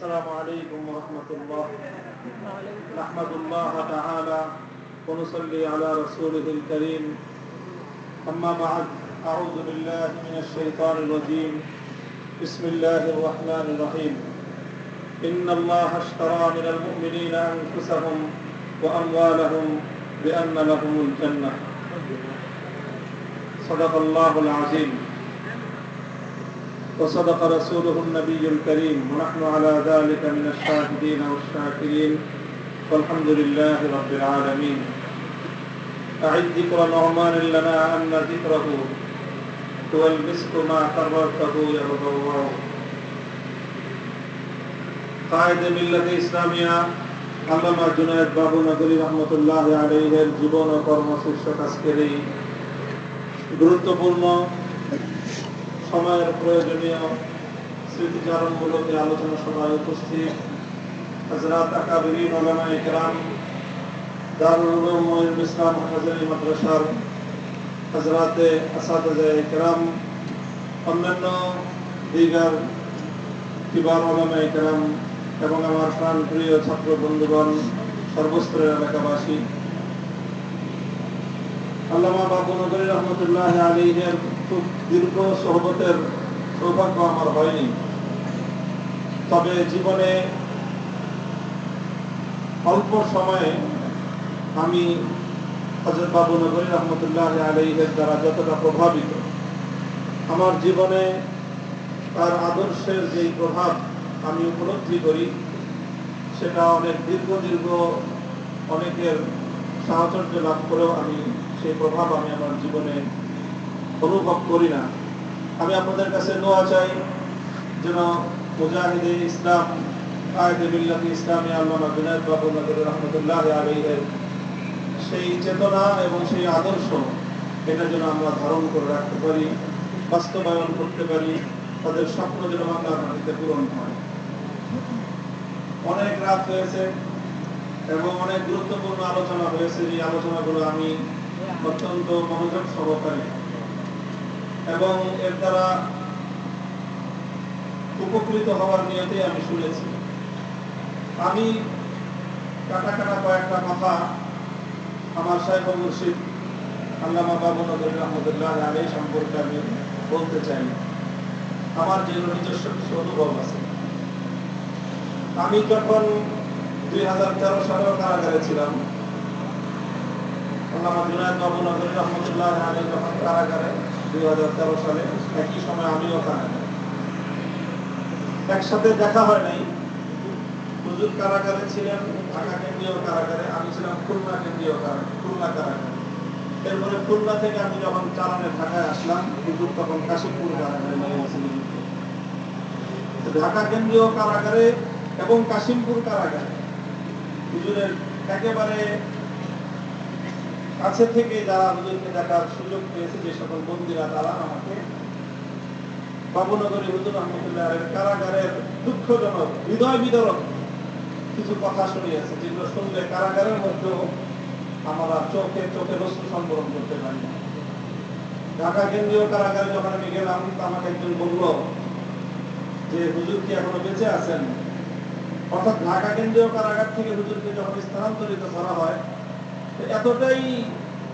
السلام عليكم ورحمة الله. نحمد الله تعالى ونصلي على رسوله الكريم. أما بعد، أعوذ بالله من الشيطان الرجيم. بسم الله الرحمن الرحيم. إن الله اشترى من المؤمنين أنفسهم وأموالهم بأن لهم الجنة. صدق الله العظيم وصدق رسوله النبي الكريم، ونحن على ذلك من الشاهدين والشاكرين، والحمد لله رب العالمين. أعد ذكر نعمان لنا أن ذكره هو المسك ما قررته يرضى. قائد মিল্লাত ইসলামিয়া আল্লামা জুনায়েদ বাবু নগরী রহমতুল্লাহ আলাইহির জীবন ও কর্মশীর্ষক আজকের এই গুরুত্বপূর্ণ সময়ের প্রয়োজনীয় স্মৃতিচারণমূলক আলোচনা সভায় উপস্থিত হযরত আকাবিরিন উলামায়ে কেরাম, দারুল উলুম মুঈনুল ইসলাম হাফেজানী মাদ্রাসার হযরতে আসাতিজায়ে কেরাম, অন্যান্য দিগার কিবার উলামায়ে কেরাম এবং আমার প্রাণপ্রিয় ছাত্র বন্ধুগণ, সর্বস্তরের এলাকাবাসী, আল্লামা বাবু নগরী রহমতুল্লাহ আলাইহির খুব দীর্ঘ সোহবতের সৌভাগ্য আমার হয়নি। তবে জীবনে অল্প সময়ে আমি হযরত বাবু নগরী রহমতুল্লাহ আলাইহির দ্বারা যতটা প্রভাবিত, আমার জীবনে তার আদর্শের যে প্রভাব আমি উপলব্ধি করি, সেটা অনেক দীর্ঘ অনেকের সাহচর্য লাভ করেও আমি সেই প্রভাব আমার জীবনে অনুভব করি না। আমি আপনাদের কাছে দোয়া চাই যেন মুজাহিদে ইসলাম, কায়েদে মিল্লাত ইসলামী আল্লামা জুনায়েদ বাবু নগরী রহমতুল্লাহ আলাইহির সেই চেতনা এবং সেই আদর্শ, এটা যেন আমরা ধারণ করে রাখতে পারি, বাস্তবায়ন করতে পারি, তাদের স্বপ্ন যেন বাংলার মাটিতে পূরণ হয়। অনেক রাত হয়েছে এবং অনেক গুরুত্বপূর্ণ আলোচনা হয়েছে। এই আলোচনাগুলো আমি অত্যন্ত মনোযোগ সহকারে এবং এর দ্বারা উপকৃত হওয়ার নিয়তে আমি শুনেছি। আমি কাটা কয়েকটা কথা আমার শাইখ ও মুর্শিদ আল্লামা বাবু নগরী রহমতুল্লাহ আলাইহি সম্পর্কে আমি বলতে চাই। আমার যে নিজস্ব কিছু অনুভব আছে। আমি যখন 2013 সালে কারাগারে ছিলাম, আল্লামা জুনায়েদ বাবু নগরী রহমতুল্লাহ আলাইহি যখন কারাগারে 2013 সালে, একই সময় আমিও কারাগারে। একসাথে দেখা হয় নাই। হুজুর কারাগারে ছিলেন ঢাকা কেন্দ্রীয় কারাগারে, আমি ছিলাম খুলনা কারাগারে। এরপরে খুলনা থেকে আমি যখন চালানে ঢাকায় আসলাম, হুজুর তখন কাশিমপুর কারাগারে ছিলেন। ঢাকা কেন্দ্রীয় কারাগারে এবং কাশিমপুর কারাগারে হুজুরের একেবারে কাছে থেকে যারা হুজুরকে দেখার সুযোগ পেয়েছে, যে সকল বন্দীরা, তারা আমাকে বাবুনগরী হুজুর রহমতুল্লাহ আলাইহির কারাগারের দুঃখজনক, হৃদয় বিদারক কিছু কথা শুনিয়েছে, যেগুলো শুনলে কারাগারের মধ্যেও আমরা চোখে অশ্রু সংবরণ করতে পারি না। ঢাকা কেন্দ্রীয় কারাগারে যখন আমি গেলাম, আমাকে একজন বলল যে হুজুর কি এখনো বেঁচে আছেন। অর্থাৎ ঢাকা কেন্দ্রীয় কারাগার থেকে হুজুরকে যখন স্থানান্তরিত করা হয়, এতটাই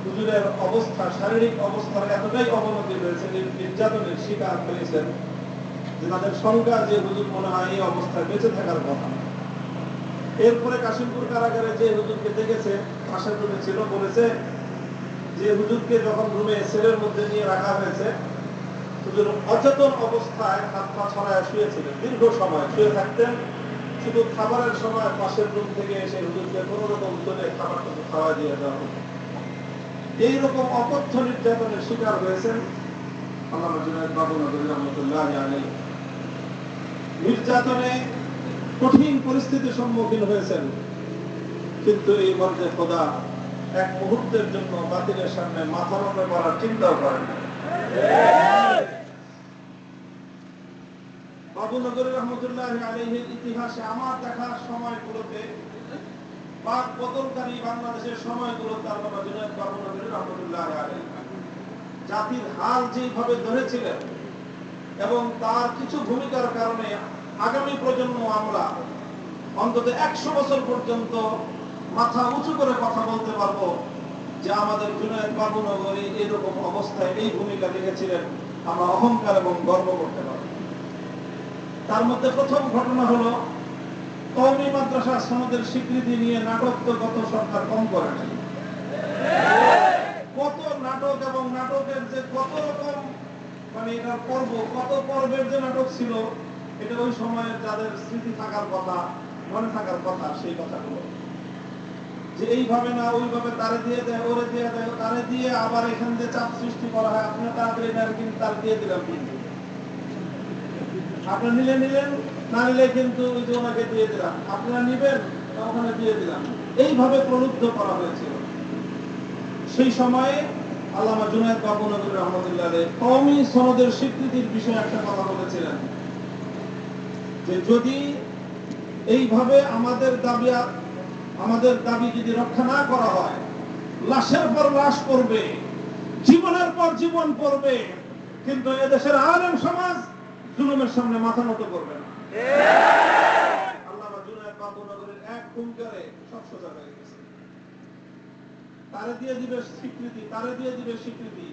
হুজুরের অবস্থা, শারীরিক অবস্থার এতটাই অবনতি হয়েছে, নির্যাতনের শিকার হয়েছেন, যে তাদের সংখ্যা যে হুজুর মনে হয় এই অবস্থায় বেঁচে থাকার কথা। এরপরে কাশিমপুর কারাগারে যে হুজুরকে দেখেছে, পাশের রুমে ছিল, বলেছে যে হুজুরকে যখন রুমে সেলের মধ্যে নিয়ে রাখা হয়েছে, হুজুর অচেতন অবস্থায় হাত পা ছড়ায় শুয়েছিলেন, দীর্ঘ সময় শুয়ে থাকতেন। শুধু খাবারের সময় পাশের রুম থেকে এসে হুজুরকে কোন রকম তুলে খাবারটুকু খাওয়া দিয়ে দেওয়া হতো। এইরকম অকথ্য নির্যাতনের শিকার হয়েছেন আল্লামা জুনায়েদ বাবু নগরী রহমতুল্লাহ আলাইহি। নির্যাতনে কঠিন পরিস্থিতির সম্মুখীন হয়েছেন, কিন্তু এই মর্যাদা খোদা এক মুহূর্তের জন্য বাতিলের সামনে মাথা নত করার চিন্তাও করেন না। বাবু নগরী রহমতুল্লাহ আলাইহির ইতিহাসে আমার দেখার সময়গুলোতে, পাক বদলকারী বাংলাদেশের সময়গুলোতে, আল্লামা জুনায়েদ বাবু নগরী রহমতুল্লাহ আলাইহি জাতির হাল যেভাবে ধরেছিলেন এবং তার কিছু ভূমিকার কারণে আগামী প্রজন্ম আমরা অন্তত 100 বছর পর্যন্ত মাথা উঁচু করে কথা বলতে পারবো যে আমাদের জুনায়েদ বাবুনগরী এরকম অবস্থায় এই ভূমিকা রেখেছিলেন, আমরা অহংকার এবং গর্ব করতে পারব। তার মধ্যে প্রথম ঘটনা হলো কওমি মাদ্রাসা সনদের স্বীকৃতি নিয়ে নাটক তো গত সরকার কম করে নাই। কত নাটক এবং নাটকের যে কত রকম মানে এটার পর্ব, কত পর্বের যে নাটক ছিল, এটা ওই সময়ে যাদের স্মৃতি থাকার কথা, মনে থাকার কথা, সেই কথাগুলো যে এইভাবে না ওইভাবে তারে দিয়ে দেয়, ওরে দিয়ে দেয়, তারে দিয়ে আবার এখান থেকে চাপ সৃষ্টি করা হয়, আপনি তাড়াতাড়ি নেন কিন্তু তার দিয়ে দিলাম, কিন্তু আপনারা নিলেন, না নিলে কিন্তু ওই যে ওনাকে দিয়ে দিলাম, আপনারা নিবেন ওখানে দিয়ে দিলাম, এইভাবে প্রলুব্ধ করা হয়েছিল। সেই সময়ে আল্লামা জুনায়েদ বাবুনগরী রহমতুল্লাহ আলাইহি কওমি সনদের স্বীকৃতির বিষয়ে একটা কথা বলেছিলেন যে যদি এইভাবে আমাদের দাবি যদি রক্ষা না করা হয়, লাশের পর লাশ পড়বে, জীবনের পর জীবন পড়বে, কিন্তু এদেশের আলেম সমাজ জুলুমের সামনে মাথা নত করবে না। আল্লামা জুনায়েদ বাবুনগরীর এক হুঙ্কারে সব সোজা হয়ে গেছে। তারে দিয়ে দিবে স্বীকৃতি,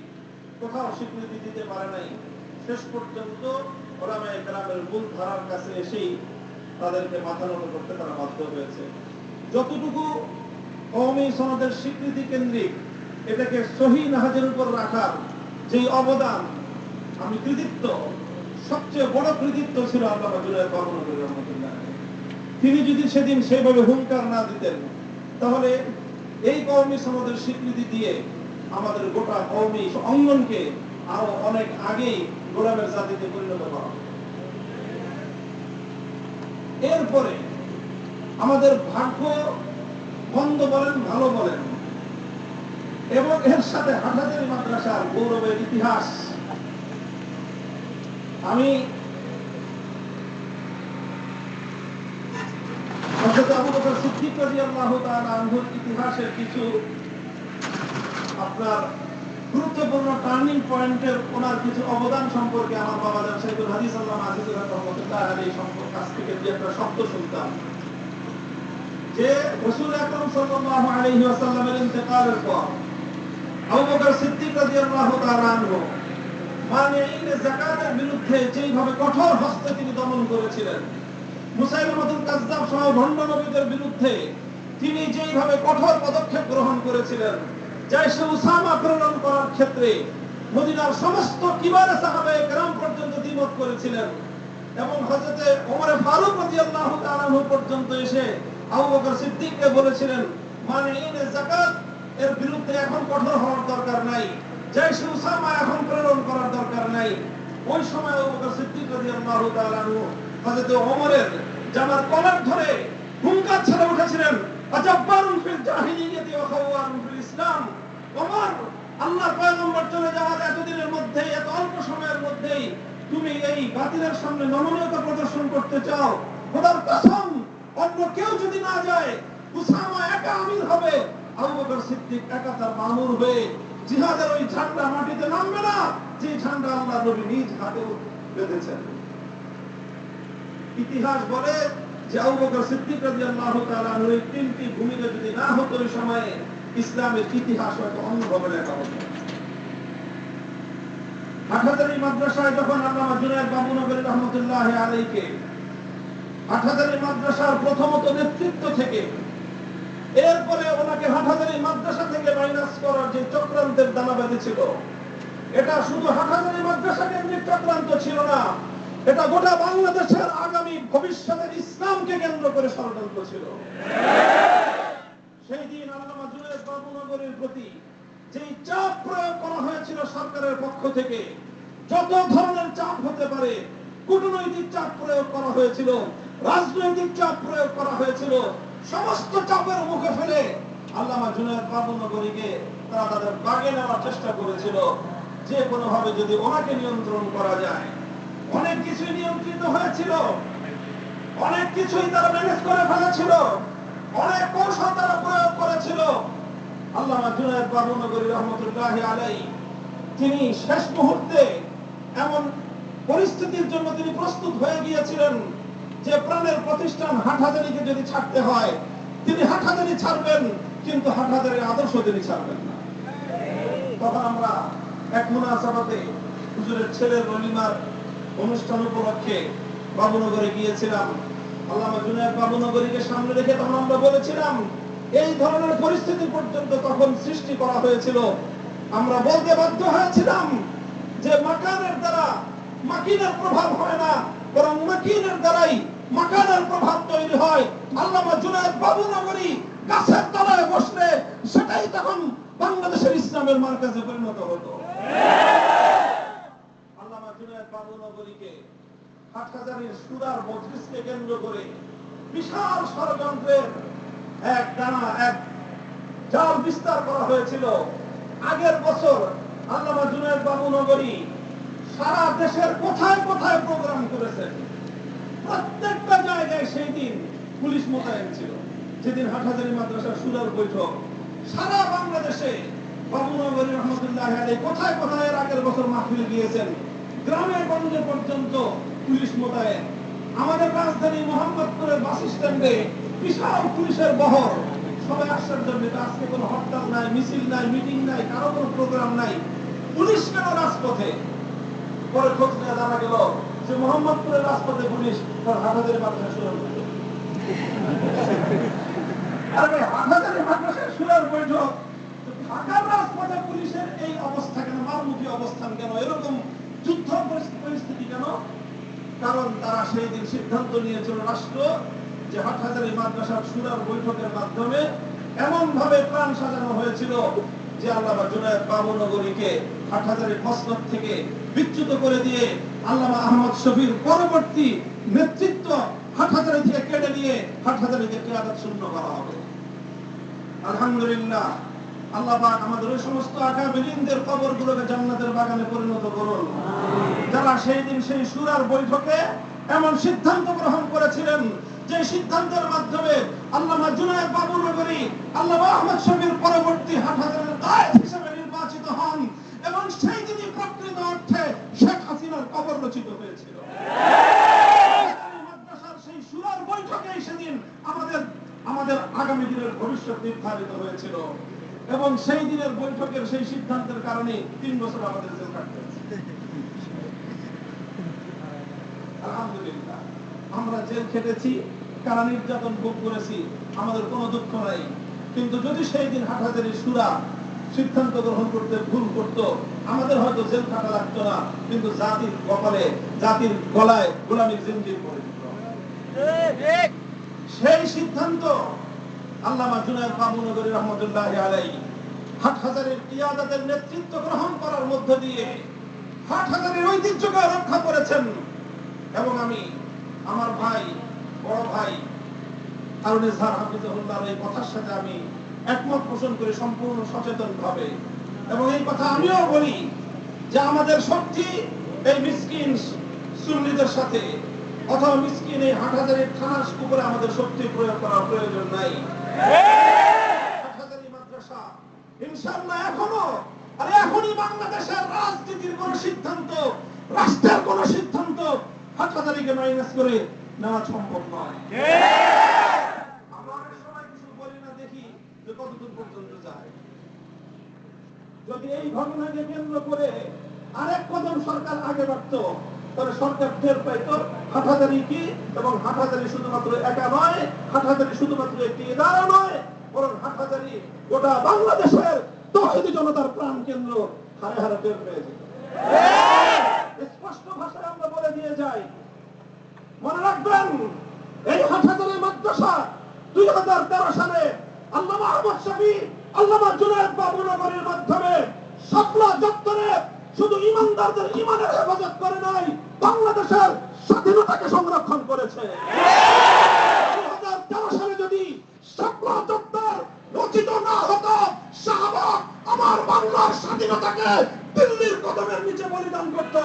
কোথাও স্বীকৃতি দিতে পারে নাই। শেষ পর্যন্ত ওলামায়ে কেরামের মূল ধারার কাছে এসেই তাদেরকে মাথা নত করতে তারা বাধ্য হয়েছে। যতটুকু কওমি সনদের স্বীকৃতি কেন্দ্রিক এটাকে সহিহ নাহাজের উপর রাখার যে অবদান, আমি কৃতিত্ব, সবচেয়ে বড় কৃতিত্ব ছিল আল্লামা জুনায়েদ বাবুনগরী রহমতুল্লাহ আলাইহি। তিনি যদি সেদিন সেইভাবে হুঙ্কার না দিতেন, তাহলে এই কওমি সনদের স্বীকৃতি দিয়ে আমাদের গোটা কওমি অঙ্গনকে আরো অনেক আগেই গোলামের জাতিতে পরিণত করা। এরপরে আমাদের ভাগ্য মন্দ বলেন ভালো বলেন, এবং এর সাথে হাটহাজারী মাদ্রাসার গৌরবের ইতিহাস। আমি হযরত আবু বকর সিদ্দিক রাদিয়াল্লাহু তাআলা আনহুর ইতিহাসের কিছু আপনার গুরুত্বপূর্ণ টার্নিং পয়েন্টের ওনার কিছু অবদান সম্পর্কে আমার বাবা জান শাইখুল হাদিস আল্লামা আজিজুর রহমাতুল্লাহ আলাইহি সম্পর্কে কাছ থেকে যে একটা শব্দ শুনতাম যে রাসূল আকরাম সাল্লাল্লাহু আলাইহি ওয়াসাল্লামের ইন্তেকালের পর আবু বকর সিদ্দিক রাদিয়াল্লাহু তাআলা আনহু মানিঈন যাকাতের বিরুদ্ধে যেইভাবে কঠোর হস্তে তিনি দমন করেছিলেন, মুসাইলামাতুল কাযযাব সহ ভণ্ড নবীদের বিরুদ্ধে তিনি যেইভাবে কঠোর পদক্ষেপ গ্রহণ করেছিলেন, জাইশে উসামা প্রেরণ করার ক্ষেত্রে মদিনার সমস্ত কিবারে সাহাবায়ে কেরাম পর্যন্ত দ্বিমত করেছিলেন, এবং হযরতে ওমর ফারুক রাদিয়াল্লাহু তাআলা পর্যন্ত এসে আবু বকর সিদ্দিককে বলেছিলেন মানিঈন যাকাত এর বিরুদ্ধে এখন কঠোর হওয়ার দরকার নাই, জাইশে উসামা এখন প্রেরণ করার দরকার নাই। ওই সময় আবু বকর সিদ্দিক রাদিয়াল্লাহু তাআলা হযরতে ওমরের জামার কলার ধরে হুঙ্কার ছেড়ে উঠেছিলেন, আজাব্বারুন ফিল জাহিলিয়াতি ওয়া খাওয়ারুন ফিল ইসলাম। ওমর, আল্লাহর পয়গম্বর চলে যাওয়ার এতদিনের মধ্যে, এত অল্প সময়ের মধ্যেই তুমি এই বাতিলের সামনে নমনীয়তা প্রদর্শন করতে চাও, খোদার কসম অন্য কেউ যদি না যায়, উসামা একা আমির হবে, আবু বকর সিদ্দিক একা তার মামুর হয়ে জিহাদের ওই ঝান্ডা মাটিতে নামবে না, যে ঝান্ডা আল্লাহর নবী নিজ হাতে বেঁধেছেন। ইতিহাস বলে যে আবু বকর সিদ্দিক রাদিয়াল্লাহু তাআলা এই তিনটি ভূমিকা যদি না হতো ওই সময়ে, ইসলামের ইতিহাস হয়তো অন্যভাবে লেখা হতো। হাটহাজারী মাদ্রাসায় যখন আল্লামা জুনায়েদ বাবুনগরী রহমতুল্লাহ আলাইহিকে হাটহাজারী মাদ্রাসার প্রথমত নেতৃত্ব থেকে, এরপরে ওনাকে হাটহাজারী মাদ্রাসা থেকে মাইনাস করার যে চক্রান্তের দানা বেঁধেছিল, এটা শুধু হাটহাজারী মাদ্রাসা কেন্দ্রিক চক্রান্ত ছিল না, এটা গোটা বাংলাদেশের আগামী ভবিষ্যতের ইসলামকে কেন্দ্র করে ষড়যন্ত্র ছিল। সেই দিন আল্লামা জুনায়েদ বাবুনগরীর প্রতি যেই চাপ প্রয়োগ করা হয়েছিল সরকারের পক্ষ থেকে, যত ধরনের চাপ হতে পারে, কূটনৈতিক চাপ প্রয়োগ করা হয়েছিল, রাজনৈতিক চাপ প্রয়োগ করা হয়েছিল, সমস্ত চাপের মুখে ফেলে আল্লামা জুনায়েদ বাবুনগরীকে তারা তাদের বাগে নেওয়ার চেষ্টা করেছিল, যে কোনোভাবে যদি ওনাকে নিয়ন্ত্রণ করা যায়। অনেক কিছুই নিয়ন্ত্রিত হয়েছিল, অনেক কিছুই তারা ম্যানেজ করে ফেলেছিল, অনেক কৌশল তারা প্রয়োগ করেছিল। আল্লামা জুনায়েদ বাবুনগরী রহমতুল্লাহ আলাইহি তিনি শেষ মুহূর্তে এমন পরিস্থিতির জন্য তিনি প্রস্তুত হয়ে গিয়েছিলেন যে প্রাণের প্রতিষ্ঠান হাটহাজারীকে যদি ছাড়তে হয়, তিনি হাটহাজারী ছাড়বেন, কিন্তু হাটহাজারীর আদর্শ তিনি ছাড়বেন না। তখন আমরা এক মুনাসাবাতে হুজুরের ছেলের রলিমার অনুষ্ঠান উপলক্ষে বাবুনগরে গিয়েছিলাম। আল্লামা জুনায়েদ বাবুনগরীকে সামনে রেখে তখন আমরা বলেছিলাম, এই ধরনের পরিস্থিতি পর্যন্ত তখন সৃষ্টি করা হয়েছিল। আমরা বলতে বাধ্য হয়েছিলাম যে মাকানের দ্বারা মাকিনের প্রভাব হয় না, বরং মাকিনের দ্বারাই মাকানের প্রভাব তৈরি হয়। আল্লামা জুনায়েদ বাবুনগরী গাছের তলায় বসলে সেটাই তখন বাংলাদেশের ইসলামের মার্কাজে পরিণত হতো। আল্লামা জুনায়েদ বাবুনগরীকে হাটহাজারীর সুরার মজলিসকে কেন্দ্র করে বিশাল ষড়যন্ত্রের এক জাল বিস্তার করা হয়েছিল। আগের বছর আল্লামা জুনায়েদ বাবুনগরী সারা দেশের কোথায় কোথায় প্রোগ্রাম করেছেন। প্রত্যেকটা জায়গায় সেই দিন পুলিশ মোতায়েন ছিল। যেদিন হাটহাজারী মাদ্রাসার সুরার বৈঠক, সারা বাংলাদেশে বাবুনগরী রহমতুল্লাহ আলাইহি কোথায় কোথায় এর আগের বছর মাহফিল গিয়েছেন। গ্রামে গঞ্জে পর্যন্ত পুলিশ মোতায়েন। আমাদের রাজধানী মোহাম্মদপুরের বাস স্ট্যান্ডে বিশাল পুলিশের বহর। সবাই আশ্চর্যান্বিত, আজকে কোনো হরতাল নাই, মিছিল নাই, মিটিং নাই, কারো কোনো প্রোগ্রাম নাই, পুলিশ কেন রাজপথে? পরে খোঁজ নিয়ে জানা গেল যে মোহাম্মদপুরের রাজপথে পুলিশ তার হাটহাজারী মাদ্রাসা শুরু করল। আরে হাটহাজারী মাদ্রাসা শুরুর বৈঠক, ঢাকার রাজপথে পুলিশের এই অবস্থা কেন? মারমুখী অবস্থান কেন? এরকম যুদ্ধ পরিস্থিতি কেন? কারণ তারা সেই দিন সিদ্ধান্ত নিয়েছিল রাষ্ট্র যে হাটহাজারী মাদ্রাসার সুরার বৈঠকের মাধ্যমে এমন ভাবে প্রাণ সাজানো হয়েছিল যে আল্লামা জুনায়েদ বাবুনগরীকে হাটহাজারী মসনদ থেকে বিচ্যুত করে দিয়ে আল্লামা আহমদ শফির পরবর্তী নেতৃত্ব হাটহাজারী থেকে কেটে নিয়ে হাটহাজারীকে কিয়াদত শূন্য করা হবে। আলহামদুলিল্লাহ, আল্লাহ পাক আমাদের ওই সমস্ত আকাবিরিনদের কবরগুলোকে জান্নাতের বাগানে পরিণত করুন, যারা সেই দিন সেই সুরার বৈঠকে এমন সিদ্ধান্ত গ্রহণ করেছিলেন যে সিদ্ধান্তের মাধ্যমে আল্লামা জুনায়েদ বাবুনগরী আল্লামা আহমদ শফির পরবর্তী হাটহাজারীর গায়েদ হিসেবে নির্বাচিত হন এবং সেই দিনই প্রকৃত অর্থে শেখ হাসিনার কবর রচিত হয়েছিল। মাদ্রাসার সেই সুরার বৈঠকেই সেদিন আমাদের আগামী দিনের ভবিষ্যৎ নির্ধারিত হয়েছিল এবং সেই দিনের বৈঠকের সেই সিদ্ধান্তের কারণে 3 বছর আমাদের জেল কাটতে হয়েছে। আলহামদুলিল্লাহ, আমরা জেল খেটেছি, কারা নির্যাতন ভোগ করেছি, আমাদের কোনো দুঃখ নাই। কিন্তু যদি সেই দিন হাটহাজারী সুরা সিদ্ধান্ত গ্রহণ করতে ভুল করত, আমাদের হয়তো জেল খাটা লাগতো না, কিন্তু জাতির কপালে, জাতির গলায় গোলামীর জিঞ্জির পড়ে যেত। সেই সিদ্ধান্ত আল্লামা জুনায়েদ বাবুনগরী রহমতুল্লাহ আলাইহি হাটহাজারীর কিয়াদতের নেতৃত্ব গ্রহণ করার মধ্য দিয়ে হাটহাজারীর ঐতিহ্যকে রক্ষা করেছেন। এবং আমি আমার ভাই, বড় ভাই হারুন ইজহার হাফিজাহুল্লাহর এই কথার সাথে আমি একমত পোষণ করি সম্পূর্ণ সচেতন ভাবে। এবং এই কথা আমিও বলি যে আমাদের শক্তি এই মিসকিন সুন্নিদের সাথে অথবা মিসকিন এই হাটহাজারীর থানার উপরে আমাদের শক্তি প্রয়োগ করার প্রয়োজন নাই। হাটহাজারী মাদ্রাসা ইনশাআল্লাহ এখনই বাংলাদেশের রাজনীতির কোন সিদ্ধান্ত, রাষ্ট্রের কোন সিদ্ধান্ত হাটহাজারীকে মাইনাস করে নেওয়া সম্ভব নয়। আমরা অনেক সময় কিছু বলি না, দেখি যে কতদূর পর্যন্ত যায়। যদি এই ঘটনাকে কেন্দ্র করে আরেক কদম সরকার আগে বাড়ত, তাহলে সরকার টের পাইত হাটহাজারী কি, এবং হাটহাজারী শুধুমাত্র একা নয়, হাটহাজারী শুধুমাত্র একটি ইদারা নয়, বরং হাটহাজারী গোটা বাংলাদেশের তৌহিদি জনতার প্রাণ কেন্দ্র হারে হারে টের পেয়ে যেত। স্পষ্ট ভাষায় আমরা বলে দিয়ে যাই, মনে রাখবেন এই হাটহাজারী মাদ্রাসা 2013 সালে আল্লামা আহমদ শফি আল্লামা জুনায়েদ বাবুনগরীর মাধ্যমে শাপলা চত্বরে শুধু ইমানদারদের ইমানের হেফাজত করে নাই, বাংলাদেশের স্বাধীনতাকে সংরক্ষণ করেছে। 2013 সালে যদি শাপলা চত্বর রচিত না হতো, শাহবাগ আমার বাংলার স্বাধীনতাকে দিল্লির কদমের নিচে বলিদান করত।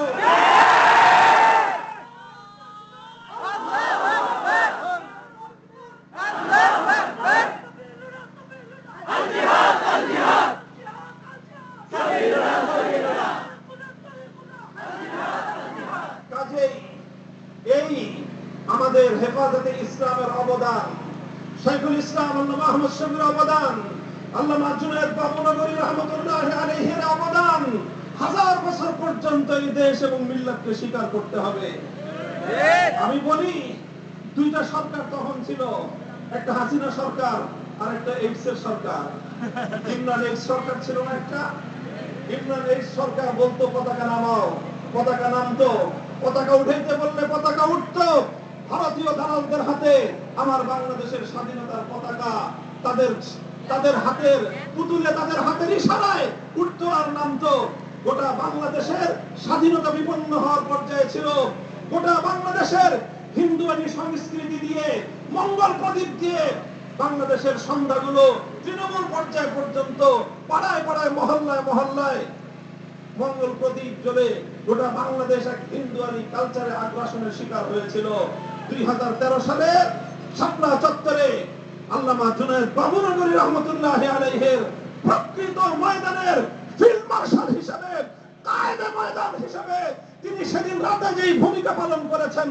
কাজেই এই আমাদের ইসলামের অবদান, শাইখুল ইসলাম আল্লামা আহমদ শফির অবদান, আল্লামা জুনায়েদ বাবুনগরী রহমাতুল্লাহি আলাইহির অবদান 1000 বছর পর্যন্ত এই দেশ এবং মিল্লাতকে স্বীকার করতে হবে। আমি বলি, দুইটা সরকার তখন ছিল, একটা হাসিনা সরকার আর একটা এইডসের সরকার। ইমরান এইডস সরকার ছিল না একটা? ইমরান এইডস সরকার বলতো পতাকা নামাও, পতাকা নামতো, পতাকা উঠাইতে বললে পতাকা উঠতো। ভারতীয় দালালদের হাতে আমার বাংলাদেশের স্বাধীনতার পতাকা তাদের হাতের পুতুলে, তাদের হাতের ইশারায় উঠতো আর নামতো। গোটা বাংলাদেশের স্বাধীনতা বিপন্ন হওয়ার পর্যায়ে ছিল। গোটা বাংলাদেশের হিন্দুয়ানি সংস্কৃতি দিয়ে, মঙ্গল প্রদীপ দিয়ে বাংলাদেশের সন্ধ্যাগুলো তৃণমূল পর্যায় পর্যন্ত, পাড়ায় পাড়ায়, মহল্লায় মহল্লায় মঙ্গল প্রদীপ জ্বলে গোটা বাংলাদেশ এক হিন্দুয়ানি কালচারে আগ্রাসনের শিকার হয়েছিল। 2013 সালে শাপলা চত্বরে আল্লামা জুনায়েদ বাবুনগরী রহমাতুল্লাহি আলাইহির প্রকৃত ময়দানের ফিল্ড মার্শাল হিসেবে, কায়েদে ময়দান হিসেবে তিনি সেদিন রাতে যেই ভূমিকা পালন করেছেন,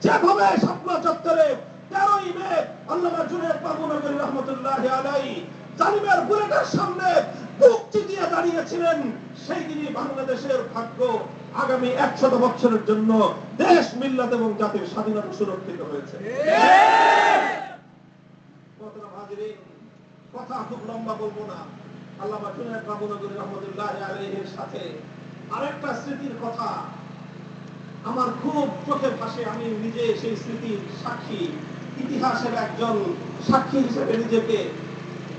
যেভাবে শাপলা চত্বরে 13ই মে আল্লামা জুনায়েদ বাবুনগরী রহমাতুল্লাহি আলাইহি জালিমের বুলেটের সামনে বুক চিতিয়ে দাঁড়িয়েছিলেন, সেই দিনই বাংলাদেশের ভাগ্য আগামী 100 বছরের জন্য দেশ, মিল্লাত এবং জাতির স্বাধীনতা সুরক্ষিত হয়েছে। কথা খুব লম্বা বলবো না। আল্লামা জুনায়েদ বাবুনগরী রহমাতুল্লাহি আলাইহির সাথে আরেকটা স্মৃতির কথা আমার খুব চোখে ভাসে। আমি নিজে সেই স্মৃতির সাক্ষী, ইতিহাসের একজন সাক্ষী হিসেবে নিজেকে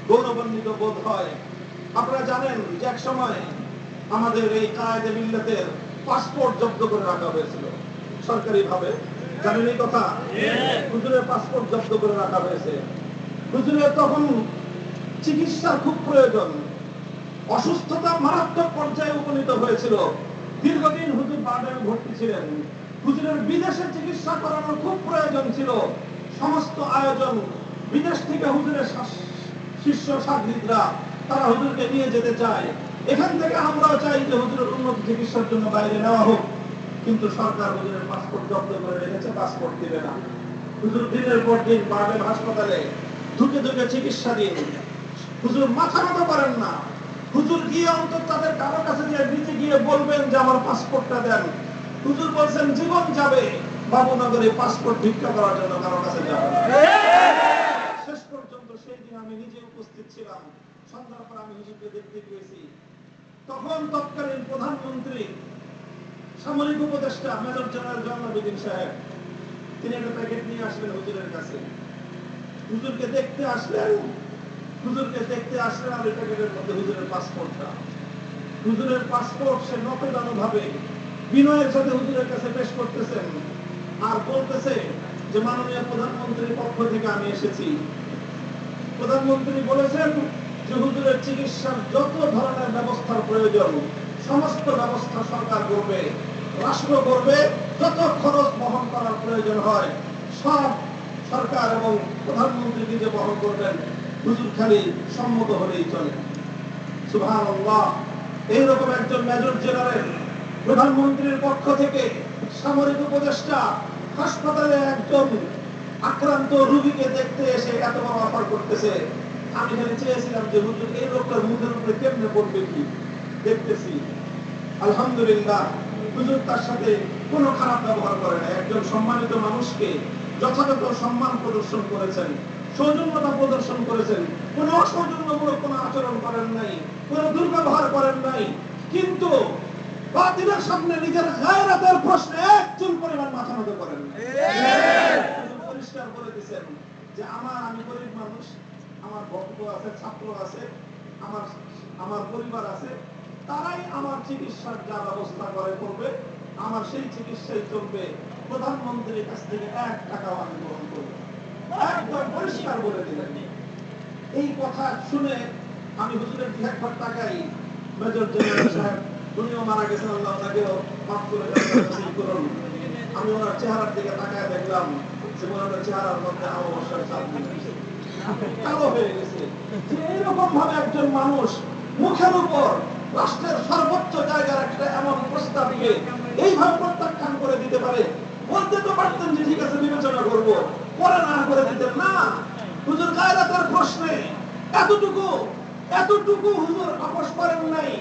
গৌরবান্বিত বোধ হয়। আপনারা জানেন যে এক সময় আমাদের এই কায়েদে মিল্লাতের পাসপোর্ট জব্দ করে রাখা হয়েছিল সরকারি ভাবে। জানেন এই কথা? হুজুরের পাসপোর্ট জব্দ করে রাখা হয়েছে। হুজুরের তখন চিকিৎসার খুব প্রয়োজন, অসুস্থতা মারাত্মক পর্যায়ে উপনীত হয়েছিল। দীর্ঘদিন হুজুর বার্ডেনে ভর্তি ছিলেন। হুজুরের বিদেশে চিকিৎসা করানোর খুব প্রয়োজন ছিল। সমস্ত আয়োজন, বিদেশ থেকে হুজুরের শিষ্য সাগরিদরা তারা হুজুরকে নিয়ে যেতে চায়। এখান থেকে আমরাও চাই যে হুজুরের উন্নত চিকিৎসার জন্য বাইরে নেওয়া হোক, কিন্তু সরকার হুজুরের পাসপোর্ট জব্দ করে রেখেছে, পাসপোর্ট দিবে না। হুজুর দিনের পর দিন বার্ডেন হাসপাতালে ধুকে ধুকে চিকিৎসা দিন, হুজুর মাথা নত করেন না। হুজুর গিয়ে অন্তত তাদের কারো কাছে গিয়ে নিচে গিয়ে বলবেন যে আমার পাসপোর্টটা দেন। হুজুর বলছেন জীবন যাবে, বাবুনগরে পাসপোর্ট ভিক্ষা করার জন্য কারো কাছে যাবে না। শেষ পর্যন্ত সেই দিন আমি নিজে উপস্থিত ছিলাম। সন্ধ্যার পর আমি হুজুরকে দেখতে গিয়েছি। তখন তৎকালীন প্রধানমন্ত্রী, সামরিক উপদেষ্টা মেজর জেনারেল জয়নাল সাহেব, তিনি একটা প্যাকেট নিয়ে আসলেন হুজুরের কাছে। হুজুরকে দেখতে আসলেন আর এই প্যাকেটের মধ্যে হুজুরের পাসপোর্টটা। হুজুরের পাসপোর্ট সে নতদানো ভাবে বিনয়ের সাথে হুজুরের কাছে পেশ করতেছেন আর বলতেছে যে মাননীয় প্রধানমন্ত্রীর পক্ষ থেকে আমি এসেছি। প্রধানমন্ত্রী বলেছেন যে হুজুরের চিকিৎসার যত ধরনের ব্যবস্থার প্রয়োজন সমস্ত ব্যবস্থা সরকার করবে, রাষ্ট্র করবে। যত খরচ বহন করার প্রয়োজন হয় সব সরকার এবং প্রধানমন্ত্রী নিজে বহন করবেন, হুজুর খালি সম্মত হলেই চলে। সুবহানাল্লাহ। এইরকম একজন মেজর জেনারেল প্রধানমন্ত্রীর পক্ষ থেকে সামরিক উপদেষ্টা হাসপাতালে একজন আক্রান্ত রোগীকে দেখতে এসে এত বড় অফার করতেছে। আমি খালি চেয়েছিলাম যে হুজুর এই লোকটার মুখের উপরে কেমনে পড়বে কি দেখতেছি। আলহামদুলিল্লাহ, হুজুর তার সাথে কোনো খারাপ ব্যবহার করে না। একজন সম্মানিত মানুষকে যথাযথ সম্মান প্রদর্শন করেছেন, সৌজন্যতা প্রদর্শন করেছেন, কোনো অসৌজন্যমূলক কোনো আচরণ করেন নাই, কোনো দুর্ব্যবহার করেন নাই। কিন্তু বাতিলের সামনে নিজের গায়রাতের প্রশ্নে এক চুল পরিমাণ মাথা নত করেন। পরিষ্কার বলে দিয়েছেন যে আমি গরিব মানুষ, আমার ভক্ত আছে, ছাত্র আছে, আমার পরিবার আছে, তারাই আমার চিকিৎসার যা ব্যবস্থা করবে, আমার সেই চিকিৎসাই চলবে। প্রধানমন্ত্রীর কাছ থেকে 1 টাকাও আমি গ্রহণ করব। একদম পরিষ্কার বলে দিলেন। এই কথা শুনে আমি হুজুরের দিকে একবার তাকাই। মেজর জেনারেল সাহেব উনিও মারা গেছেন, আল্লাহ ওনাকেও মাফ করে করুন। আমি ওনার চেহারার দিকে তাকায় দেখলাম যে ওনার চেহারার মধ্যে অমাবস্যার চাঁদ কালো হয়ে গেছে। এইরকম ভাবে একজন মানুষ মুখের উপর রাষ্ট্রের সর্বোচ্চ জায়গার একটা এমন প্রস্তাবকে এইভাবে প্রত্যাখ্যান করে দিতে পারে। বলতে তো পারতেন যে ঠিক আছে বিবেচনা করবো, করে না করে দিতেন না। হুজুর গায়রাতের প্রশ্নে এতটুকু এতটুকু হুজুর আপোষ করেন নাই।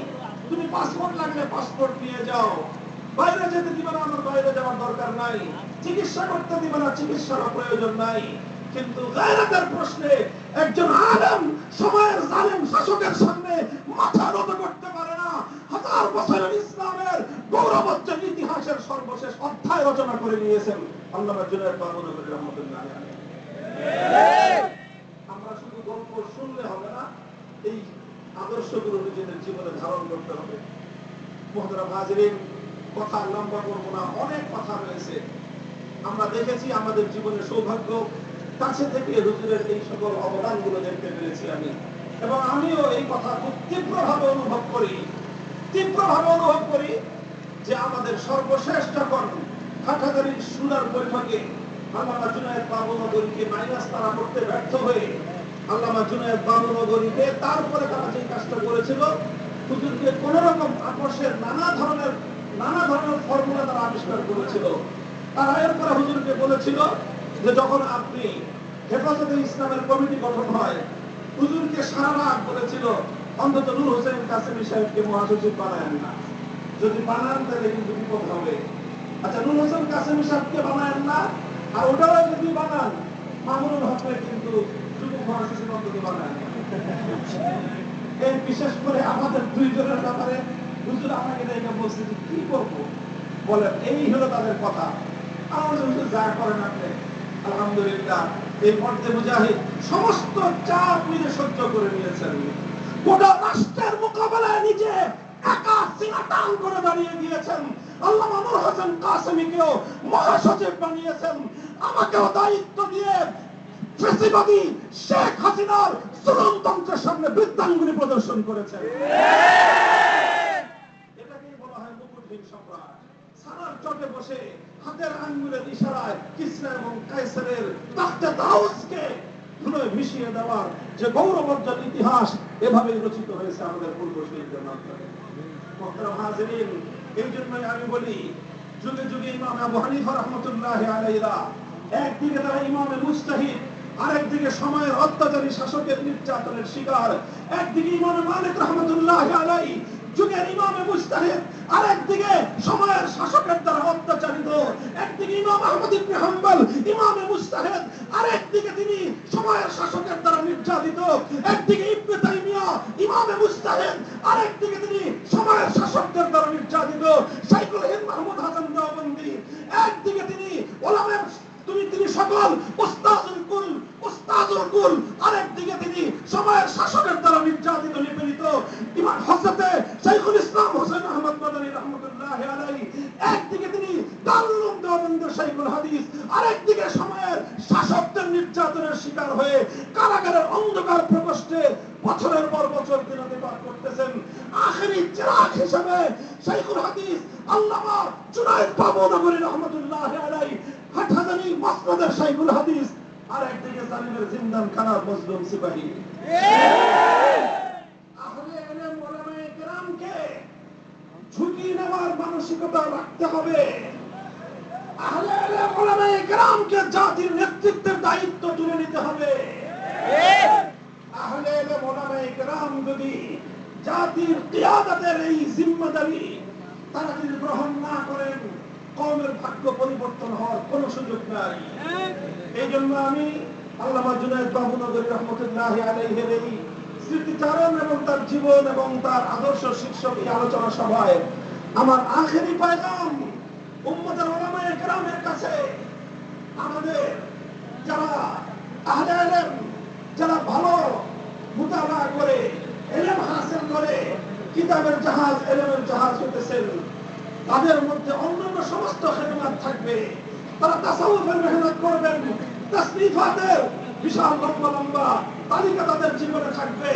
তুমি পাসপোর্ট লাগলে পাসপোর্ট নিয়ে যাও, বাইরে যেতে দিবে না, আমার বাইরে যাওয়ার দরকার নাই, চিকিৎসা করতে দিবে না, চিকিৎসার প্রয়োজন নাই। কিন্তু গায়রাতের প্রশ্নে একজন আলেম সময়ের জালেম শাসকের সামনে মাথা নত করতে পারে না। হাজার বছরের ইসলামের গৌরবোজ্জ্বল ইতিহাসের সর্বশেষ অধ্যায় রচনা করে নিয়েছেন আল্লামা জুনায়েদ বাবনগরী রহমাতুল্লাহ আলাইহি। আমরা শুধু গল্প শুনলে হবে না, এই আদর্শগুলো নিজেদের জীবনে ধারণ করতে হবে। মুহতারাম হাজিরিন, কথা লম্বা করব না, অনেক কথা রয়েছে। আমরা দেখেছি আমাদের জীবনে সৌভাগ্য কাছে থেকে হুজুরের এই সকল অবদানগুলো দেখতে পেরেছি আমি, এবং আমিও এই কথা খুব তীব্রভাবে অনুভব করি যে আমাদের সর্বশেষ যখন হাটহাজারীর সুরার বৈঠকে আল্লামা জুনায়েদ বাবনগরীকে মাইনাস তারা করতে ব্যর্থ হয়ে আল্লামা জুনায়েদ বাবনগরীকে তারপরে তারা যে কাজটা করেছিল, হুজুরকে কোন রকম আপোষের নানা ধরনের ফর্মুলা তারা আবিষ্কার করেছিল। তারা এরপরে হুজুরকে বলেছিল যে যখন আপনি হেফাজতে ইসলামের কমিটি গঠন হয়, হুজুরকে সারা রাত বলেছিল অন্তত নূর হোসেন কাসেমী সাহেবকে মহাসচিব বানায়েন না, যদি বানান তাহলে কিন্তু বিপদ হবে। আচ্ছা, নূর হোসেন কাসেমী সাহেবকে বানায়েন না, আর ওটাও যদি বানান মামুনুল হককে কিন্তু যুব মহাসচিব অন্তত বানায়েন না। এই বিশেষ করে আমাদের দুইজনের ব্যাপারে হুজুর আমাকে দেখে বলছে যে কি করবো বলেন, এই হলো তাদের কথা। আমার হুজুর যা করেন আপনি আলহামদুলিল্লাহ, এই মর্দে মুজাহিদ সমস্ত চাপ নিজে সহ্য করে নিয়েছেন। গোটা রাষ্ট্রের মোকাবেলায় নিজে একা সিনা টান করে দাঁড়িয়ে গিয়েছেন। আল্লামা নূর হোসেন কাসেমীকেও মহাসচিব বানিয়েছেন, আমাকেও দায়িত্ব দিয়ে ফ্যাসিবাদী শেখ হাসিনার জুলুমতন্ত্রের সামনে বৃদ্ধাঙ্গুলি প্রদর্শন করেছেন। এটাকেই বলা হয় মুকুটহীন সম্রাট। সারার চটে বসে হাতের আঙ্গুলের ইশারায় কিসরা এবং কায়সারের তাখতে তাউসকে ধুলোয় মিশিয়ে দেওয়ার যে গৌরবোজ্জ্বল ইতিহাস এভাবেই রচিত হয়েছে আমাদের পূর্বসূরীদের মাধ্যমে। মুহতারাম হাজিরিন, এই জন্যই আমি বলি যুগে যুগে ইমাম আবু হানিফা রাহমাতুল্লাহি আলাইহিরা একদিকে তারা ইমামে মুজতাহিদ, আরেকদিকে সময়ের অত্যাচারী শাসকের নির্যাতনের শিকার, একদিকে ইমাম মালিক রাহমাতুল্লাহি আলাইহি যুগের ইমামে মুজতাহিদ, আরেকদিকে সময়ের শাসকের দ্বারা অত্যাচারিত, একদিকে ইমাম আহমদ ইবনে হাম্বল ইমামে মুজতাহিদ, আরেকদিকে তিনি সময়ের শাসকের দ্বারা নির্যাতিত, একদিকে ইবনে তাইমিয়া ইমামে মুজতাহিদ, আরেকদিকে তিনি সময়ের শাসকদের দ্বারা নির্যাতিত, শাইখুল হিন্দ মাহমুদ হাসান দেওবন্দি, একদিকে তিনি ওলামায়ে তিনি সকল উস্তাজুল কুল, আরেকদিকে তিনি সময়ের শাসকের দ্বারা নির্যাতিত নিপীড়িত ইমাম হযরতে শাইখুল ইসলাম হোসেন আহমদ মাদানী রাহমাতুল্লাহি আলাইহি, একদিকে তিনি দারুল উলুম দেওবন্দের শাইখুল হাদিস, আরেকদিকে সময়ের শাসকদের নির্যাতনের শিকার হয়ে কারাগারের অন্ধকার প্রকোষ্ঠে বছরের পর বছর দিন অতিবাহিত করতেছেন। আখেরি চিরাগ হিসেবে শাইখুল হাদিস আল্লামা জুনায়েদ বাবনগরী রাহমাতুল্লাহি আলাইহি হাটহাজারী মাসনদের শাইখুল হাদিস, আর একদিকে জালিমের জিন্দান খানার মজলুম সিপাহী। আহলে ইলম ওলামায়ে কেরামকে ঝুঁকি নেওয়ার মানসিকতা রাখতে হবে। আহলে ইলম ওলামায়ে কেরামকে জাতির নেতৃত্বের দায়িত্ব তুলে নিতে হবে। আহলে ইলম ওলামায়ে কেরাম যদি জাতির কিয়াদতের এই জিম্মাদারি তারা যদি গ্রহণ না করেন, কওমের ভাগ্য পরিবর্তন হওয়ার কোনো সুযোগ নাই। এই জন্য আমি আল্লামা জুনায়েদ বাবনগরী রাহমাতুল্লাহি আলাইহির এই স্মৃতিচারণ এবং তার জীবন এবং তার আদর্শ শীর্ষক এই আলোচনা সভায় আমার আখেরি পয়গাম উম্মতের ওলামায়ে কেরামের কাছে, আমাদের যারা আহলে ইলম, যারা ভালো মুতালা করে ইলম হাসিল করে কিতাবের জাহাজ ইলমের জাহাজ হতেছেন, তাদের মধ্যে অন্যান্য সমস্ত খেদমত থাকবে। তারা তাসাউফের মেহনত করবেন, তাসনিফাতের বিশাল লম্বা লম্বা তালিকা তাদের জীবনে থাকবে,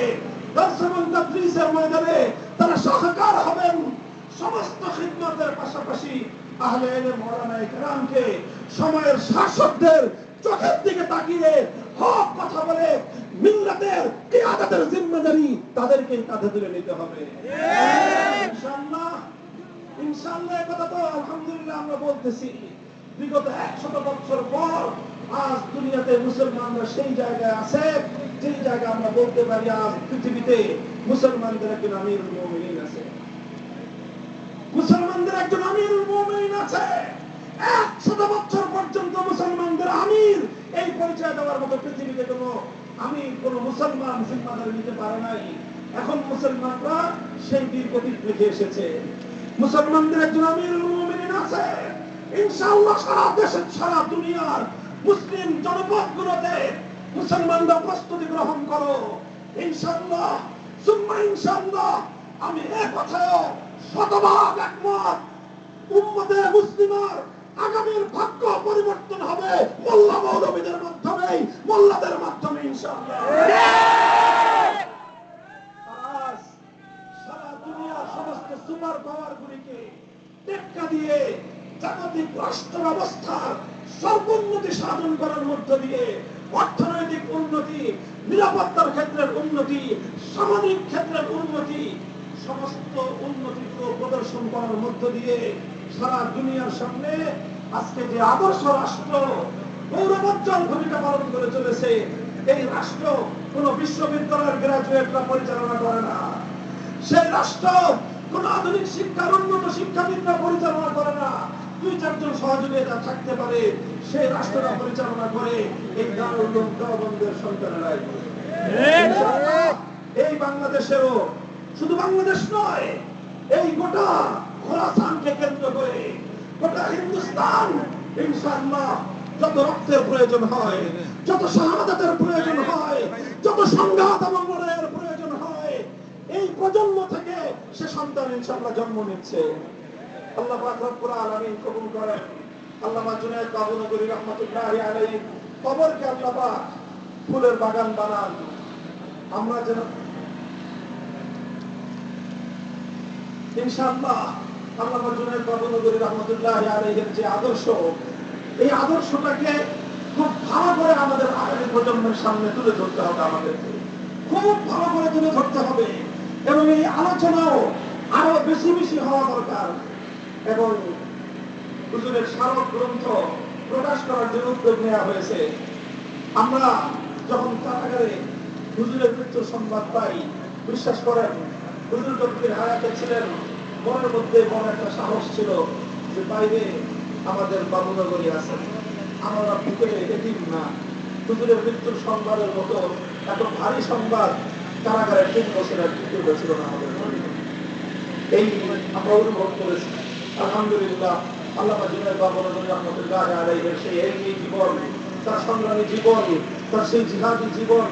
দর্স এবং তাদরিসের ময়দানে তারা সহকার হবেন। সমস্ত খিদমতের পাশাপাশি আহলে ইলম ওলামায়ে কেরামকে সময়ের শাসকদের চোখের দিকে তাকিয়ে হক কথা বলে মিল্লাতের কিয়াদতের জিম্মাদারি তাদেরকে কাঁধে তুলে নিতে হবে। ইনশাআল্লাহ, ইনশাআল্লাহ কথা তো আলহামদুলিল্লাহ আমরা বলতেছি, বিগত 100 বছর পর আজ দুনিয়াতে মুসলমানরা সেই জায়গায় আছে যেই জায়গায় আমরা বলতে পারি আজ পৃথিবীতে মুসলমানদের একজন আমিরুল মুমিনিন আছে। মুসলমানদের একজন আমিরুল মুমিনিন আছে। 100 বছর পর্যন্ত মুসলমানদের আমির এই পরিচয় দেওয়ার মতো পৃথিবীতে কোনো আমির কোনো মুসলমান জিম্মাদারি নিতে পারে নাই। এখন মুসলমানরা সেই বীর প্রতীক রেখে এসেছে। মুসলমানদের একজন আমিরুল মুমিনিন আছে। ইনশাআল্লাহ সারা দেশে সারা দুনিয়ার মুসলিম জনপদগুলোতে মুসলমানরা প্রস্তুতি গ্রহণ করো। ইনশাআল্লাহ সুম্মা ইনশাআল্লাহ আমি এই কথায় শতভাগ একমত। উম্মতে মুসলিমার আগামীর ভাগ্য পরিবর্তন হবে মোল্লা মৌলবীদের মাধ্যমে, মোল্লাদের মাধ্যমে ইনশাআল্লাহ। সারা দুনিয়ার সমস্ত সুপার পাওয়ার গুলিকে টেক্কা দিয়ে জাগতিক রাষ্ট্র ব্যবস্থার সর্বোন্নতি সাধন করার মধ্য দিয়ে অর্থনৈতিক উন্নতি, নিরাপত্তার ক্ষেত্রের উন্নতি, সামাজিক ক্ষেত্রের উন্নতি, সমস্ত উন্নতি প্রদর্শন করার মধ্য দিয়ে সারা দুনিয়ার সামনে আজকে যে আদর্শ রাষ্ট্র গৌরবোজ্জ্বল ভূমিকা পালন করে চলেছে, এই রাষ্ট্র কোন বিশ্ববিদ্যালয়ের গ্রাজুয়েটরা পরিচালনা করে না। সেই রাষ্ট্র কোন আধুনিক শিক্ষার উন্নত শিক্ষাবিদরা পরিচালনা করে না। 2-4 জন সহযোগিতা থাকতে পারে, সেই রাষ্ট্রটা পরিচালনা করে এই দারুল উলুম দেওবন্দের সন্তানেরাই। এই বাংলাদেশেও শুধু বাংলাদেশ নয়, এই গোটা খোরাসানকে কেন্দ্র করে গোটা হিন্দুস্তান ইনশাআল্লাহ যত রক্তের প্রয়োজন হয়, যত শাহাদাতের প্রয়োজন হয়, যত সংঘাত এবং লড়াইয়ের প্রয়োজন হয়, এই প্রজন্ম থেকে সে সন্তান ইনশাআল্লাহ জন্ম নিচ্ছে। আল্লাহ পাক রব্বুল আলামিন কবুল করেন। আল্লামা জুনায়েদ বাবুনগরী রাহমাতুল্লাহি আলাইহি কবরকে আল্লাহ পাক ফুলের বাগান বানান। আমরা যেন ইনশাআল্লাহ আল্লামা জুনায়েদ বাবুনগরী রাহমাতুল্লাহি আলাইহির যে আদর্শ, এই আদর্শটাকে খুব ভালো করে আমাদের আগামী প্রজন্মের সামনে তুলে ধরতে হবে। আমাদেরকে খুব ভালো করে তুলে ধরতে হবে এবং এই আলোচনাও আরো বেশি বেশি হওয়া দরকার। এবং হুজুরের স্মারক গ্রন্থ প্রকাশ করার জন্য উদ্যোগ নেওয়া হয়েছে। আমরা যখন কারাগারে হুজুরের মৃত্যুর সংবাদ পাই, বিশ্বাস করেন হুজুর যখন হায়াতে ছিলেন মনের মধ্যে বড় একটা সাহস ছিল যে বাইরে আমাদের বাবুনগরী আছে, আমরা ভিতরে এটিম না। হুজুরের মৃত্যুর সংবাদের মতো এত ভারী সংবাদ কারাগারে 3 বছরের পূর্বে ছিল না আমাদের। এই আমরা অনুভব করেছি। আলহামদুলিল্লাহ আল্লামা জুনায়েদ বাবুনগরী রাহমাতুল্লাহি আলাইহির সেই এই জীবন, তার সংগ্রামী জীবন, তার সেই জিহাদি জীবন,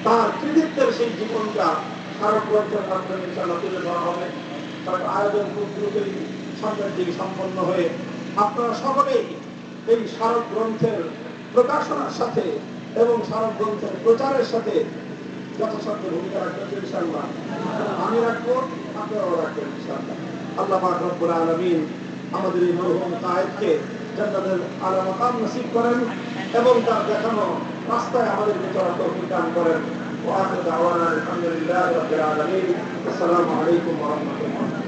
তার কৃতিত্বের সেই জীবনটা স্মারক গ্রন্থের মাধ্যমে ইনশাআল্লাহ তুলে ধরা হবে। তার আয়োজন খুব দ্রুতই সামনের দিকে সম্পন্ন হয়ে আপনারা সকলেই এই স্মারক গ্রন্থের প্রকাশনার সাথে এবং স্মারক গ্রন্থের প্রচারের সাথে যথাসাধ্য ভূমিকা রাখবেন ইনশাআল্লাহ। আমি রাখবো, আপনারাও রাখবেন ইনশাআল্লাহ। আল্লাহ পাক রব্বুল আলামিন আমাদের এই মরহুম কায়েদকে জান্নাতের আলা মাকাম নসিব করেন এবং তার দেখানো রাস্তায় আমাদেরকে চলার তৌফিক দান করেন। ওয়া আখিরু দাওয়ানা আলহামদুলিল্লাহি রাব্বিল আলামিন। আসসালামু আলাইকুম ওয়া রাহমাতুল্লাহ।